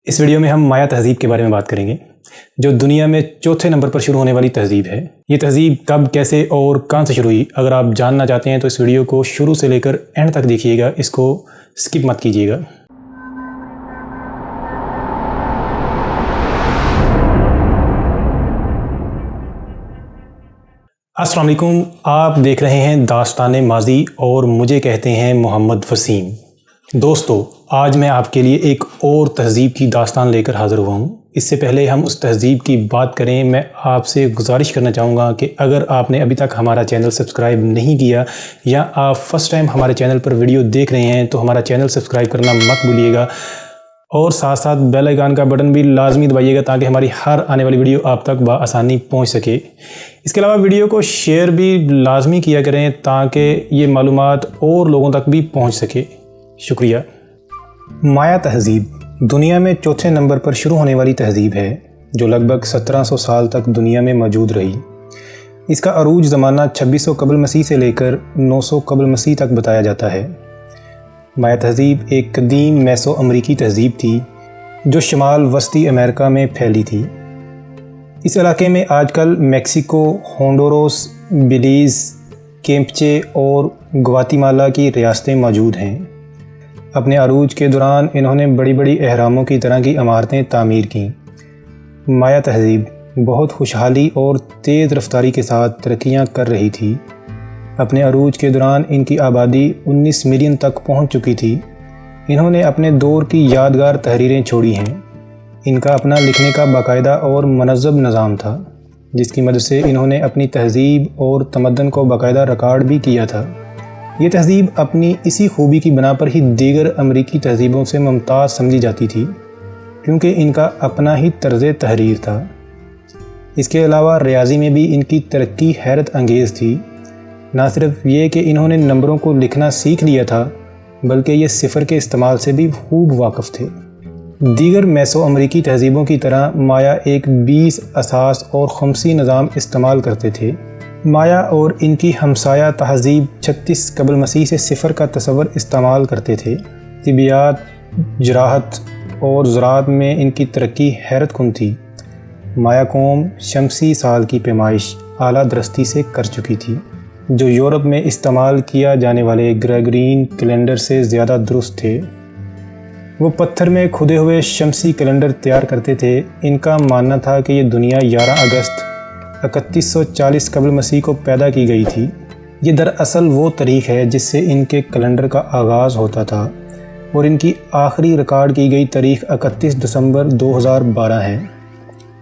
इस वीडियो में हम माया तहज़ीब के बारे में बात करेंगे, जो दुनिया में चौथे नंबर पर शुरू होने वाली तहज़ीब है। ये तहज़ीब कब, कैसे और कहाँ से शुरू हुई, अगर आप जानना चाहते हैं तो इस वीडियो को शुरू से लेकर एंड तक देखिएगा, इसको स्किप मत कीजिएगा। अस्सलाम वालेकुम, आप देख रहे हैं दास्तान माज़ी और मुझे कहते हैं मोहम्मद वसीम। दोस्तों, आज मैं आपके लिए एक और तहज़ीब की दास्तान लेकर हाज़िर हुआ हूँ। इससे पहले हम उस तहज़ीब की बात करें, मैं आपसे गुजारिश करना चाहूँगा कि अगर आपने अभी तक हमारा चैनल सब्सक्राइब नहीं किया या आप फ़र्स्ट टाइम हमारे चैनल पर वीडियो देख रहे हैं तो हमारा चैनल सब्सक्राइब करना मत भूलिएगा और साथ साथ बेल आइकन का बटन भी लाजमी दबाइएगा ताकि हमारी हर आने वाली वीडियो आप तक बआसानी पहुंच सके। इसके अलावा वीडियो को शेयर भी लाजमी किया करें ताकि ये मालूमात और लोगों तक भी पहुंच सके। शुक्रिया। माया तहज़ीब दुनिया में चौथे नंबर पर शुरू होने वाली तहज़ीब है जो लगभग 1700 साल तक दुनिया में मौजूद रही। इसका अरूज ज़माना 2600 कबल मसीह से लेकर 900 कबल मसीह तक बताया जाता है। माया तहज़ीब एक कदीम मैसो अमरीकी तहज़ीब थी जो शुमाल वस्ती अमेरिका में फैली थी। इस इलाके में आजकल मेक्सिको, होंडुरास, बेलीज़, कैम्पचे और ग्वातीमाला की रियासतें मौजूद हैं। अपने अरूज के दौरान इन्होंने बड़ी बड़ी अहरामों की तरह की इमारतें तामीर कीं। माया तहज़ीब बहुत खुशहाली और तेज़ रफ्तारी के साथ तरक्कियाँ कर रही थी। अपने अरूज के दौरान इनकी आबादी 19 मिलियन तक पहुंच चुकी थी। इन्होंने अपने दौर की यादगार तहरीरें छोड़ी हैं। इनका अपना लिखने का बाकायदा और मुनज़्ज़म निज़ाम था जिसकी मदद से इन्होंने अपनी तहज़ीब और तमद्दन को बाकायदा रिकॉर्ड भी किया था। ये तहज़ीब अपनी इसी खूबी की बना पर ही दीगर अमरीकी तहज़ीबों से मुमताज़ समझी जाती थी क्योंकि इनका अपना ही तर्ज़ तहरीर था। इसके अलावा रियाज़ी में भी इनकी तरक्की हैरत अंगेज़ थी। ना सिर्फ ये कि इन्होंने नंबरों को लिखना सीख लिया था बल्कि ये सिफ़र के इस्तेमाल से भी खूब वाकिफ़ थे। दीगर मैसो अमरीकी तहज़ीबों की तरह माया एक 20 असास और खमसी निज़ाम इस्तेमाल करते थे। माया और इनकी हमसाया तहज़ीब 36 कबल मसीह से सिफ़र का तस्वर इस्तेमाल करते थे। तिबियात, जराहत और ज़राअत में इनकी तरक्की हैरत कुन थी। माया कौम शमसी साल की पैमाइश आला दरस्ती से कर चुकी थी जो यूरोप में इस्तेमाल किया जाने वाले ग्रेगोरियन कैलेंडर से ज़्यादा दुरुस्त थे। वो पत्थर में खुदे हुए शमसी कैलेंडर तैयार करते थे। इनका मानना था कि ये दुनिया 11 अगस्त 3140 कबल मसीह को पैदा की गई थी। ये दरअसल वो तारीख़ है जिससे इनके कैलेंडर का आगाज़ होता था और इनकी आखिरी रिकॉर्ड की गई तारीख़ 31 दिसंबर 2012 है।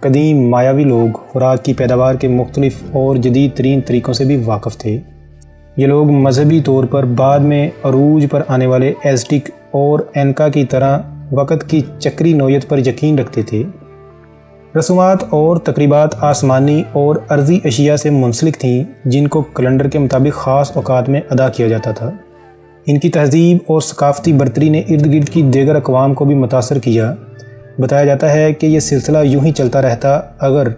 कदीम मायावी लोग खुराक की पैदावार के मुख्तलिफ और जदीद तरीन तरीक़ों से भी वाकिफ़ थे। ये लोग मजहबी तौर पर बाद में अरूज पर आने वाले एज़टेक और इनका की तरह वक़्त की चक्री नौयत पर यकीन रखते थे। रसूमात और तकरीबात आसमानी और अर्ज़ी अशिया से मुंसलिक थीं जिनको कैलेंडर के मुताबिक ख़ास औकात में अदा किया जाता था। इनकी तहज़ीब और सकाफ़ती बरतरी ने इर्द गिर्द की दीगर अक़वाम को भी मुतासर किया। बताया जाता है कि यह सिलसिला यूं ही चलता रहता अगर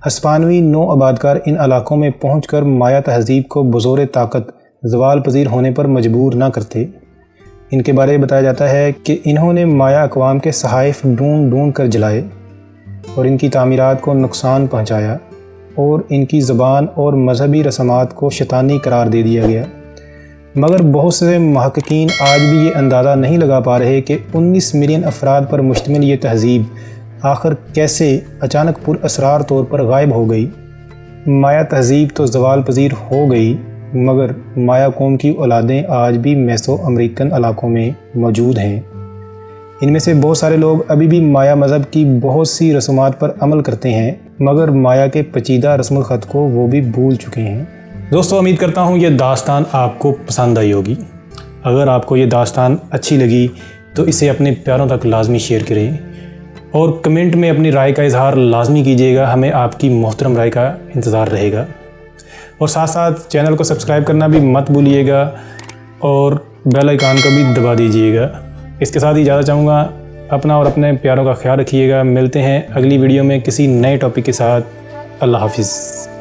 हस्पानवी नौ आबादकार इन इलाकों में पहुँच कर माया तहज़ीब को बज़ोर ताकत ज़वाल पज़ीर होने पर मजबूर ना करते। इनके बारे में बताया जाता है कि इन्होंने माया अक़वाम के सहाइफ़ ढूंढ कर जलाए और इनकी तामीरात को नुकसान पहुँचाया और इनकी ज़बान और मजहबी रस्मात को शैतानी करार दे दिया गया। मगर बहुत से महक़क़ीन आज भी ये अंदाज़ा नहीं लगा पा रहे कि 19 मिलियन अफराद पर मुश्तमिल ये तहज़ीब आखिर कैसे अचानक पुरअसरार तौर पर गायब हो गई। माया तहज़ीब तो ज़वाल पज़ीर हो गई मगर माया कौम की औलादें आज भी मैसो अमरीकन इलाकों में मौजूद हैं। इनमें से बहुत सारे लोग अभी भी माया मज़हब की बहुत सी रस्मात पर अमल करते हैं मगर माया के पेचीदा रस्म ख़त को वो भी भूल चुके हैं। दोस्तों, उम्मीद करता हूँ ये दास्तान आपको पसंद आई होगी। अगर आपको ये दास्तान अच्छी लगी तो इसे अपने प्यारों तक लाजमी शेयर करें और कमेंट में अपनी राय का इजहार लाजमी कीजिएगा। हमें आपकी मोहतरम राय का इंतज़ार रहेगा और साथ साथ चैनल को सब्सक्राइब करना भी मत भूलिएगा और बेल आइकन को भी दबा दीजिएगा। इसके साथ ही इजाज़त चाहूँगा। अपना और अपने प्यारों का ख्याल रखिएगा। मिलते हैं अगली वीडियो में किसी नए टॉपिक के साथ। अल्लाह हाफिज़।